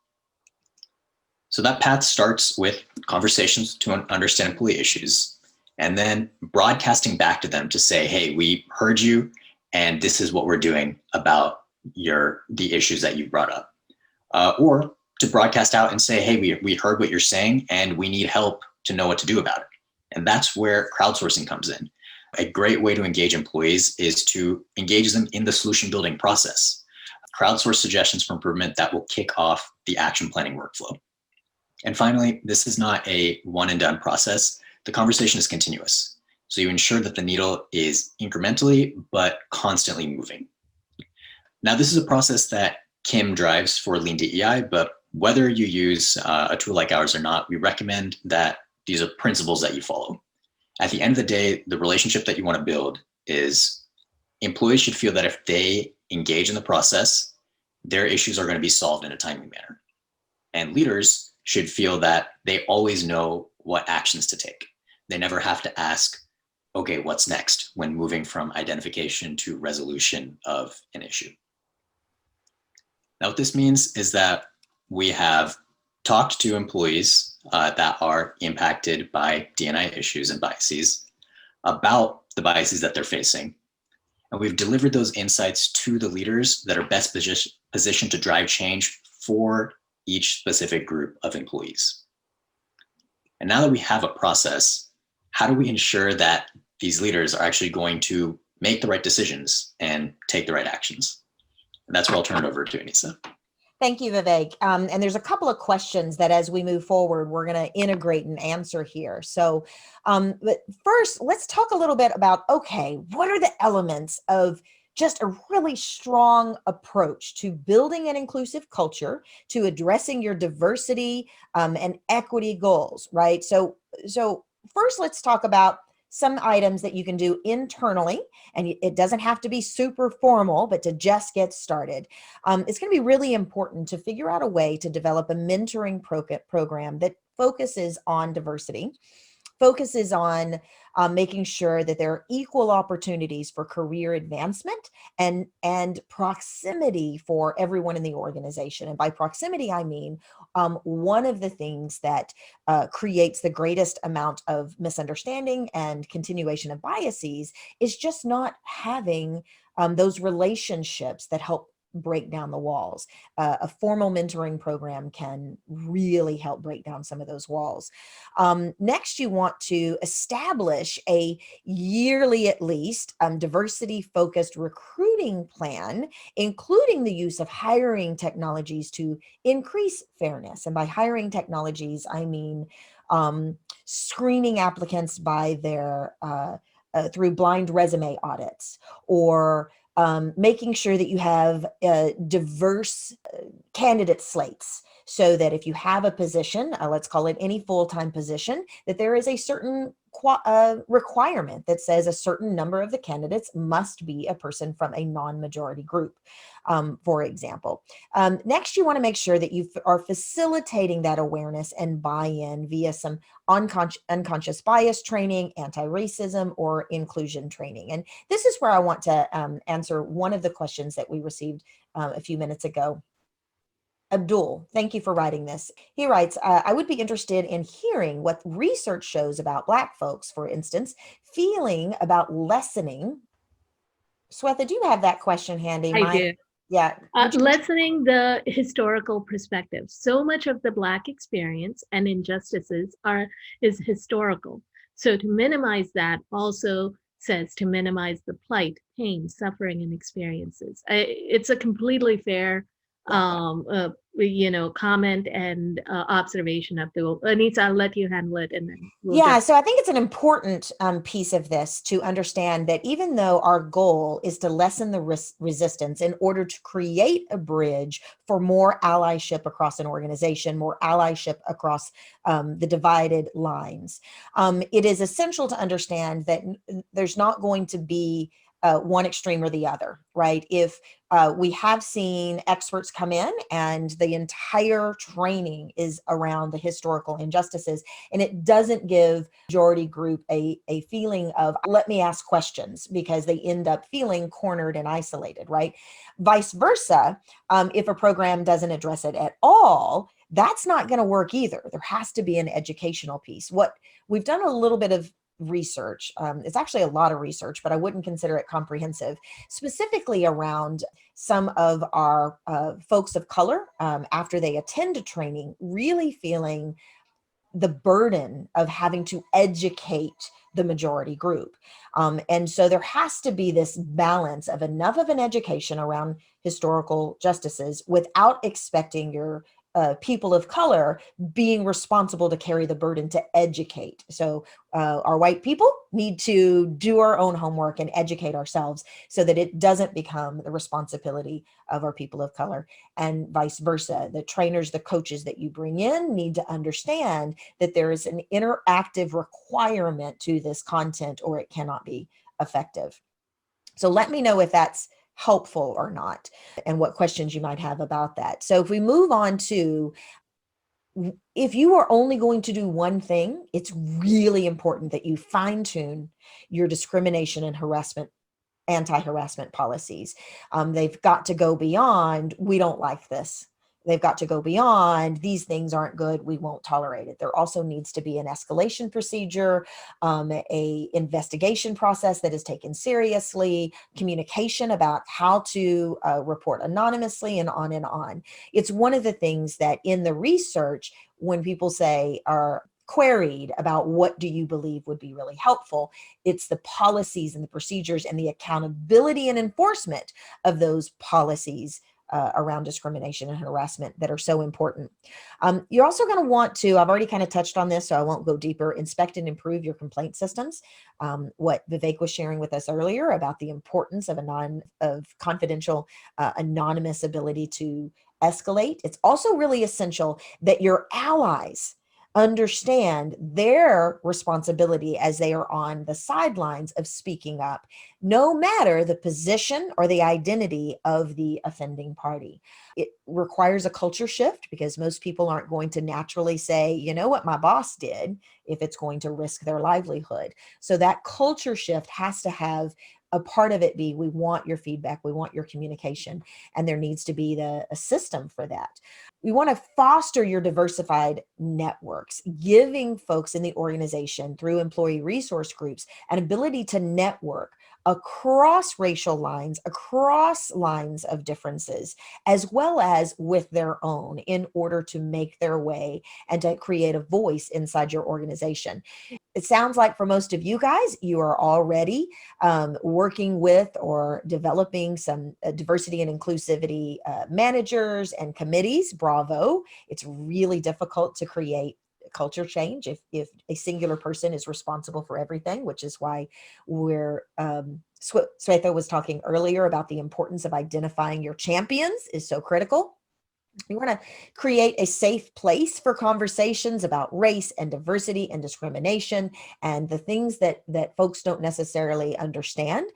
So that path starts with conversations to understand employee issues, and then broadcasting back to them to say, hey, we heard you, and this is what we're doing about the issues that you brought up. Or to broadcast out and say, hey, we heard what you're saying and we need help to know what to do about it. And that's where crowdsourcing comes in. A great way to engage employees is to engage them in the solution building process. Crowdsource suggestions for improvement that will kick off the action planning workflow. And finally, this is not a one and done process. The conversation is continuous. So you ensure that the needle is incrementally, but constantly moving. Now, this is a process that Kim drives for Lean DEI, but whether you use a tool like ours or not, we recommend that these are principles that you follow. At the end of the day, the relationship that you want to build is employees should feel that if they engage in the process, their issues are going to be solved in a timely manner. And leaders should feel that they always know what actions to take. They never have to ask, okay, what's next when moving from identification to resolution of an issue. Now, what this means is that we have talked to employees that are impacted by D&I issues and biases about the biases that they're facing. And we've delivered those insights to the leaders that are best positioned to drive change for each specific group of employees. And now that we have a process, how do we ensure that these leaders are actually going to make the right decisions and take the right actions. And that's where I'll turn it over to Anissa. Thank you, Vivek. And there's a couple of questions that as we move forward, we're going to integrate and answer here. So, but first, let's talk a little bit about, okay, what are the elements of just a really strong approach to building an inclusive culture, to addressing your diversity and equity goals, right? So first, let's talk about some items that you can do internally, and it doesn't have to be super formal, but to just get started. It's going to be really important to figure out a way to develop a mentoring program that focuses on diversity, focuses on making sure that there are equal opportunities for career advancement and proximity for everyone in the organization. And by proximity, I mean one of the things that creates the greatest amount of misunderstanding and continuation of biases is just not having those relationships that help break down the walls. A formal mentoring program can really help break down some of those walls. Next, you want to establish a yearly, at least, diversity-focused recruiting plan, including the use of hiring technologies to increase fairness. And by hiring technologies, I mean screening applicants by their through blind resume audits, or making sure that you have diverse candidate slates, so that if you have a position, let's call it any full-time position, that there is a certain requirement that says a certain number of the candidates must be a person from a non-majority group, for example. Next, you want to make sure that you are facilitating that awareness and buy-in via some unconscious bias training, anti-racism, or inclusion training. And this is where I want to answer one of the questions that we received a few minutes ago. Abdul, thank you for writing this. He writes, I would be interested in hearing what research shows about Black folks, for instance, feeling about lessening. Swetha, do you have that question handy? I do. Yeah. Lessening the historical perspective. So much of the Black experience and injustices is historical. So to minimize that also says to minimize the plight, pain, suffering, and experiences. It's a completely fair comment and observation of the Anissa. I'll let you handle it, and then so I think it's an important piece of this to understand that even though our goal is to lessen the resistance in order to create a bridge for more allyship across an organization, more allyship across the divided lines, it is essential to understand that there's not going to be one extreme or the other, right? If we have seen experts come in and the entire training is around the historical injustices, and it doesn't give majority group a feeling of, let me ask questions, because they end up feeling cornered and isolated, right? Vice versa, if a program doesn't address it at all, that's not going to work either. There has to be an educational piece. What we've done a little bit of research. It's actually a lot of research, but I wouldn't consider it comprehensive, specifically around some of our folks of color after they attend a training, really feeling the burden of having to educate the majority group. And so there has to be this balance of enough of an education around historical justices without expecting your people of color being responsible to carry the burden to educate. So our white people need to do our own homework and educate ourselves so that it doesn't become the responsibility of our people of color, and vice versa. The trainers, the coaches that you bring in need to understand that there is an interactive requirement to this content or it cannot be effective. So let me know if that's helpful or not, and what questions you might have about that. So if we move on to, if you are only going to do one thing, it's really important that you fine tune your discrimination and harassment, anti-harassment policies. They've got to go beyond, we don't like this. They've got to go beyond, these things aren't good, we won't tolerate it. There also needs to be an escalation procedure, a investigation process that is taken seriously, communication about how to report anonymously, and on and on. It's one of the things that in the research, when people say, queried about what do you believe would be really helpful. It's the policies and the procedures and the accountability and enforcement of those policies around discrimination and harassment that are so important. You're also going to want to, I've already kind of touched on this, so I won't go deeper, inspect and improve your complaint systems. What Vivek was sharing with us earlier about the importance of confidential, anonymous ability to escalate. It's also really essential that your allies understand their responsibility as they are on the sidelines of speaking up, no matter the position or the identity of the offending party. It requires a culture shift because most people aren't going to naturally say, you know what my boss did, if it's going to risk their livelihood. So that culture shift has to have a part of it be, we want your feedback, we want your communication, and there needs to be a system for that. We want to foster your diversified networks, giving folks in the organization through employee resource groups an ability to network across racial lines, across lines of differences, as well as with their own, in order to make their way and to create a voice inside your organization. It sounds like for most of you guys, you are already working with or developing some diversity and inclusivity managers and committees. Bravo. It's really difficult to create culture change if a singular person is responsible for everything, which is why we're Swetha was talking earlier about the importance of identifying your champions is so critical. We want to create a safe place for conversations about race and diversity and discrimination and the things that folks don't necessarily understand.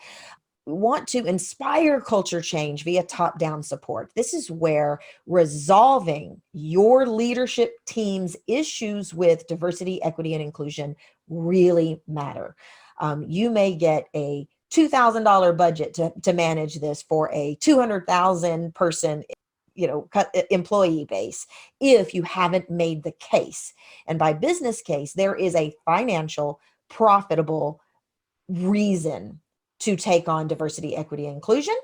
We want to inspire culture change via top-down support. This is where resolving your leadership team's issues with diversity, equity, and inclusion really matter. You may get a $2,000 budget to manage this for a 200,000 person employee base if you haven't made the case. And by business case, there is a financial, profitable reason to take on diversity, equity, and inclusion.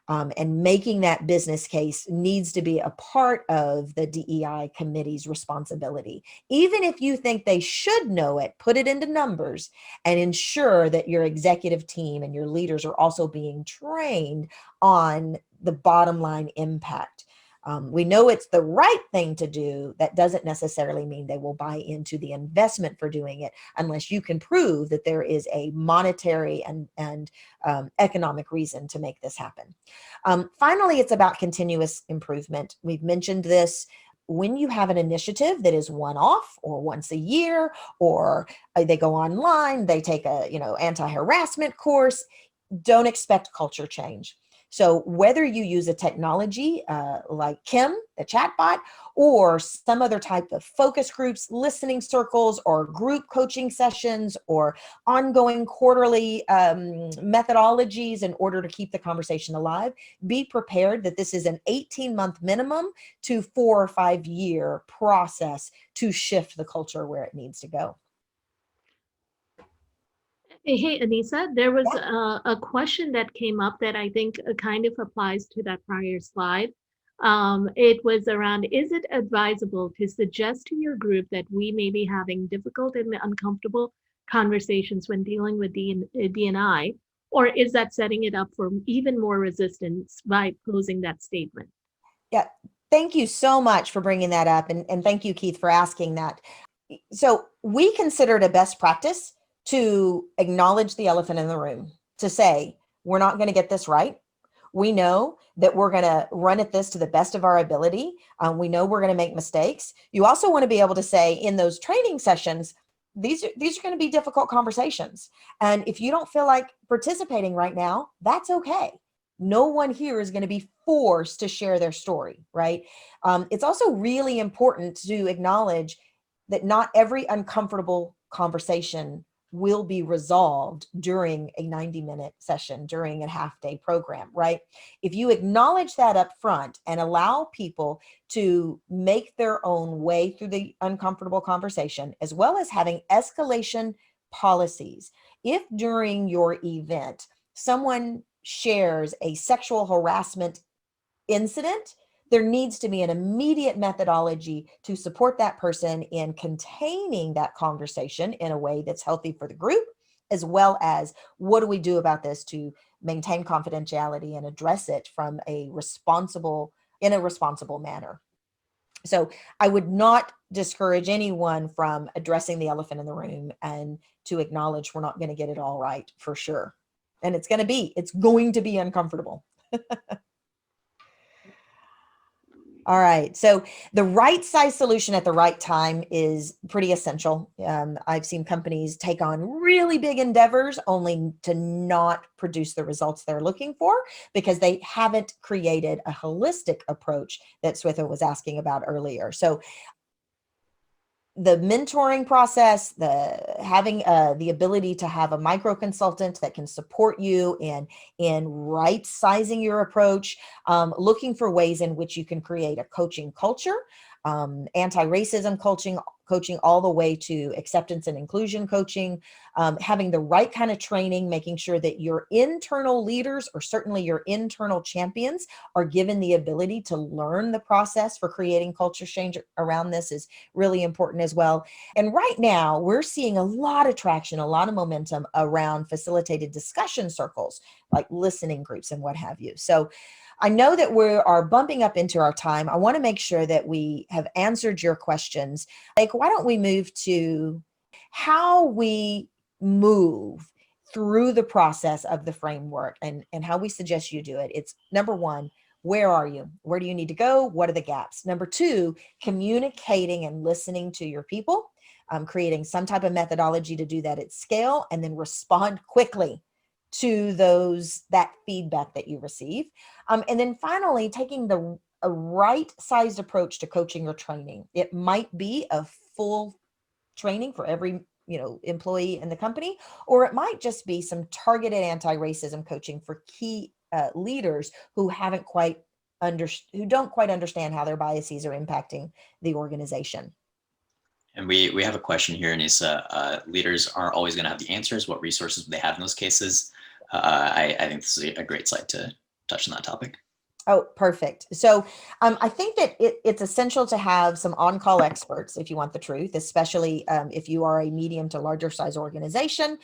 And making that business case needs to be a part of the DEI committee's responsibility. Even if you think they should know it, put it into numbers and ensure that your executive team and your leaders are also being trained on the bottom line impact. We know it's the right thing to do. That doesn't necessarily mean they will buy into the investment for doing it unless you can prove that there is a monetary and economic reason to make this happen. Finally, it's about continuous improvement. We've mentioned this. When you have an initiative that is one-off or once a year, or they go online, they take a anti-harassment course, don't expect culture change. So whether you use a technology like Kim, the chatbot, or some other type of focus groups, listening circles, or group coaching sessions, or ongoing quarterly methodologies in order to keep the conversation alive, be prepared that this is an 18-month minimum to 4 or 5 year process to shift the culture where it needs to go. Hey, Anissa, there was a question that came up that I think kind of applies to that prior slide. It was around, is it advisable to suggest to your group that we may be having difficult and uncomfortable conversations when dealing with D&I, or is that setting it up for even more resistance by posing that statement? Yeah, thank you so much for bringing that up. And thank you, Keith, for asking that. So we consider it a best practice to acknowledge the elephant in the room, to say, we're not going to get this right. We know that we're going to run at this to the best of our ability. We know we're going to make mistakes. You also want to be able to say in those training sessions, these are going to be difficult conversations. And if you don't feel like participating right now, that's okay. No one here is going to be forced to share their story, right? It's also really important to acknowledge that not every uncomfortable conversation will be resolved during a 90-minute session, during a half-day program, right? If you acknowledge that up front and allow people to make their own way through the uncomfortable conversation, as well as having escalation policies. If during your event, someone shares a sexual harassment incident there needs to be an immediate methodology to support that person in containing that conversation in a way that's healthy for the group, as well as what do we do about this to maintain confidentiality and address it in a responsible manner. So I would not discourage anyone from addressing the elephant in the room and to acknowledge we're not going to get it all right for sure. And it's going to be uncomfortable. All right. So the right size solution at the right time is pretty essential. I've seen companies take on really big endeavors only to not produce the results they're looking for because they haven't created a holistic approach that Switha was asking about earlier. So the mentoring process, having the ability to have a micro consultant that can support you in right sizing your approach, looking for ways in which you can create a coaching culture, anti-racism coaching all the way to acceptance and inclusion coaching, having the right kind of training, making sure that your internal leaders or certainly your internal champions are given the ability to learn the process for creating culture change around this is really important as well. And right now we're seeing a lot of traction, a lot of momentum around facilitated discussion circles, like listening groups and what have you. So I know that we are bumping up into our time. I want to make sure that we have answered your questions. Like, why don't we move to how we move through the process of the framework and how we suggest you do it. It's number one, where are you? Where do you need to go? What are the gaps? Number two, communicating and listening to your people, creating some type of methodology to do that at scale, and then respond quickly to that feedback that you receive. And then finally, taking a right-sized approach to coaching or training. It might be a full training for every employee in the company, or it might just be some targeted anti-racism coaching for key leaders who don't quite understand how their biases are impacting the organization. And we have a question here, Anissa. Leaders aren't always going to have the answers. What resources do they have in those cases? I think this is a great slide to touch on that topic. Oh, perfect. So I think that it's essential to have some on-call experts if you want the truth, especially if you are a medium to larger size organization.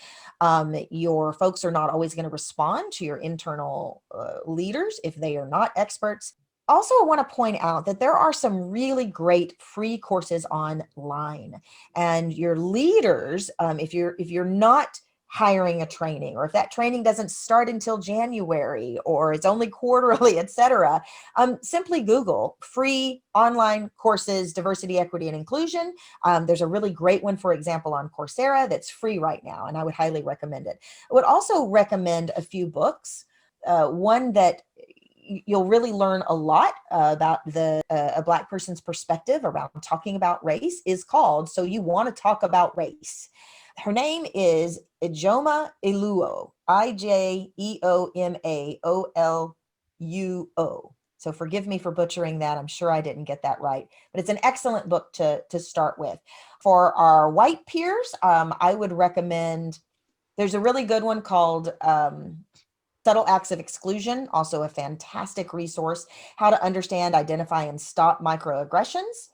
Your folks are not always going to respond to your internal leaders if they are not experts. Also, I want to point out that there are some really great free courses online, and your leaders, if you're not hiring a training, or if that training doesn't start until January, or it's only quarterly, etc., simply Google free online courses, diversity, equity, and inclusion. There's a really great one, for example, on Coursera that's free right now, and I would highly recommend it. I would also recommend a few books. One that you'll really learn a lot about a Black person's perspective around talking about race is called So You Want to Talk About Race. Her name is Ijoma Iluo, Ijeomaoluo. So forgive me for butchering that. I'm sure I didn't get that right, but it's an excellent book to start with. For our white peers, I would recommend, there's a really good one called Subtle Acts of Exclusion, also a fantastic resource, How to Understand, Identify, and Stop Microaggressions.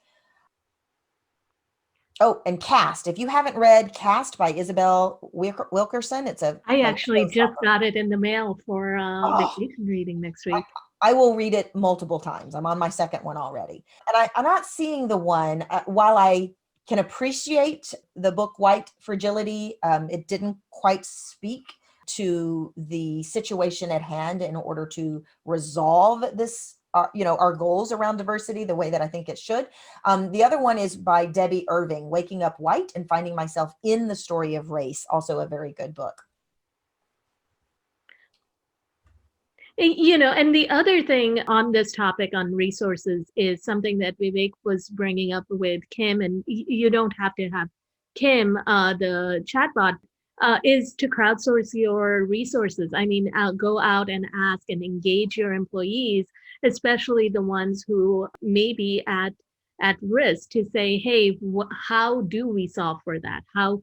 Oh, and Cast. If you haven't read Cast by Isabel Wilkerson, I actually just got it in the mail for vacation reading next week. I will read it multiple times. I'm on my second one already. And I'm not seeing the one, while I can appreciate the book White Fragility, it didn't quite speak to the situation at hand in order to resolve this, our goals around diversity the way that I think it should. The other one is by Debbie Irving, Waking Up White and Finding Myself in the Story of Race, also a very good book. And the other thing on this topic on resources is something that Vivek was bringing up with Kim, and you don't have to have Kim, the chatbot, is to crowdsource your resources. I mean, go out and ask and engage your employees, especially the ones who may be at risk, to say, hey, how do we solve for that? How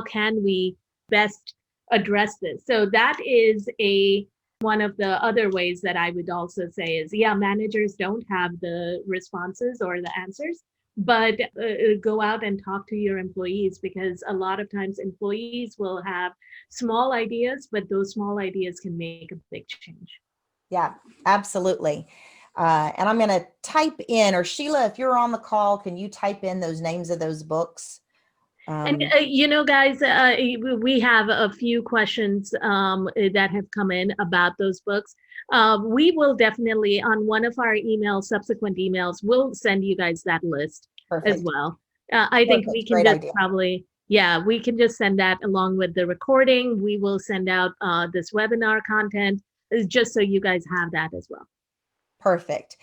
can we best address this? So that is a one of the other ways that I would also say is, yeah, managers don't have the responses or the answers, but go out and talk to your employees, because a lot of times employees will have small ideas, but those small ideas can make a big change. Yeah, absolutely. And I'm going to type in, or Sheila, if you're on the call, can you type in those names of those books? And guys, we have a few questions that have come in about those books. We will definitely, on one of our subsequent emails, we'll send you guys that list Perfect. as well. I think we can Great just idea. probably, we can just send that along with the recording. We will send out this webinar content just so you guys have that as well. Perfect.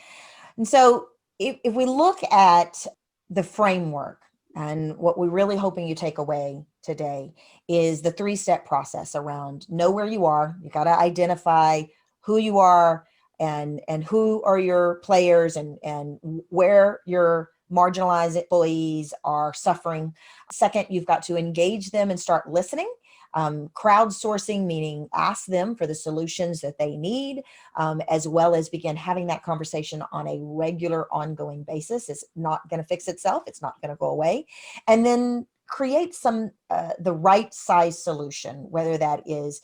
And so if we look at the framework, and what we're really hoping you take away today is the 3-step process around know where you are. You got to identify who you are and who are your players and where your marginalized employees are suffering. Second, you've got to engage them and start listening. Crowdsourcing, meaning ask them for the solutions that they need, as well as begin having that conversation on a regular, ongoing basis. It's not going to fix itself. It's not going to go away. And then create the right size solution, whether that is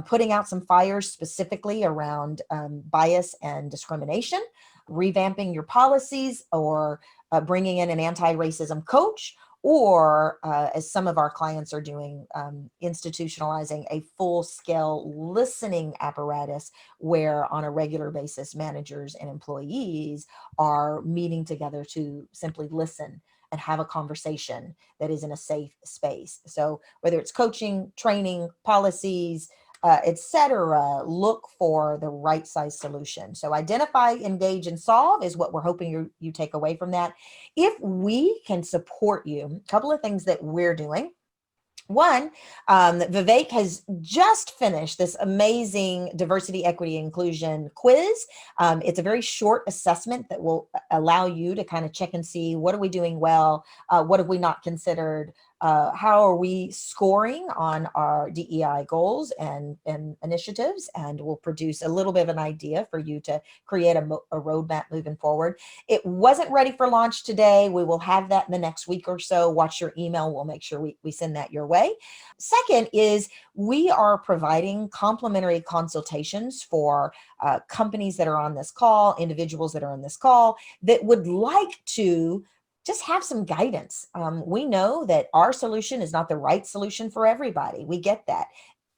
putting out some fires specifically around bias and discrimination, revamping your policies, or bringing in an anti-racism coach, or as some of our clients are doing, institutionalizing a full-scale listening apparatus where on a regular basis, managers and employees are meeting together to simply listen and have a conversation that is in a safe space. So whether it's coaching, training, policies, etc., look for the right size solution. So identify, engage, and solve is what we're hoping you take away from that. If we can support you, a couple of things that we're doing. One, Vivek has just finished this amazing diversity, equity, inclusion quiz. It's a very short assessment that will allow you to kind of check and see what are we doing well, what have we not considered, how are we scoring on our DEI goals and initiatives, and we'll produce a little bit of an idea for you to create a roadmap moving forward. It wasn't ready for launch today. We will have that in the next week or so. Watch your email. We'll make sure we send that your way. Second is we are providing complimentary consultations for companies that are on this call, individuals that are on this call that would like to just have some guidance. We know that our solution is not the right solution for everybody. We get that.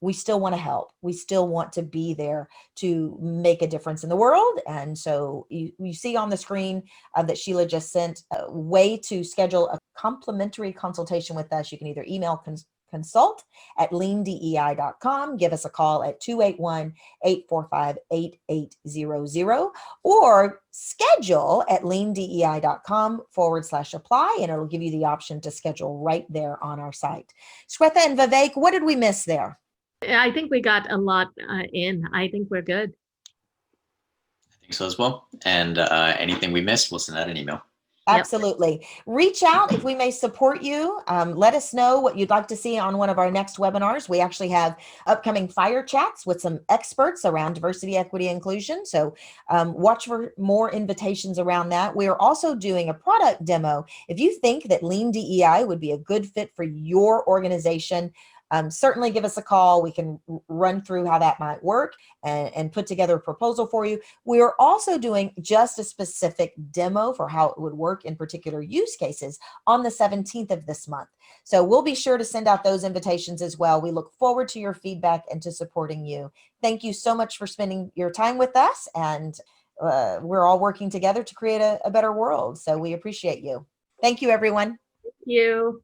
We still want to help. We still want to be there to make a difference in the world. And so you see on the screen that Sheila just sent a way to schedule a complimentary consultation with us. You can either email consult@leandei.com, give us a call at 281-845-8800, or schedule at leandei.com/apply, and it'll give you the option to schedule right there on our site. Swetha and Vivek, what did we miss there? I think we got a lot in. I think we're good. I think so as well. And anything we missed, we'll send out an email. Absolutely. Yep. Reach out if we may support you. Let us know what you'd like to see on one of our next webinars. We actually have upcoming fire chats with some experts around diversity, equity, inclusion. So watch for more invitations around that. We are also doing a product demo. If you think that Lean DEI would be a good fit for your organization, certainly give us a call. We can run through how that might work and put together a proposal for you. We are also doing just a specific demo for how it would work in particular use cases on the 17th of this month. So we'll be sure to send out those invitations as well. We look forward to your feedback and to supporting you. Thank you so much for spending your time with us. And we're all working together to create a better world. So we appreciate you. Thank you, everyone. Thank you.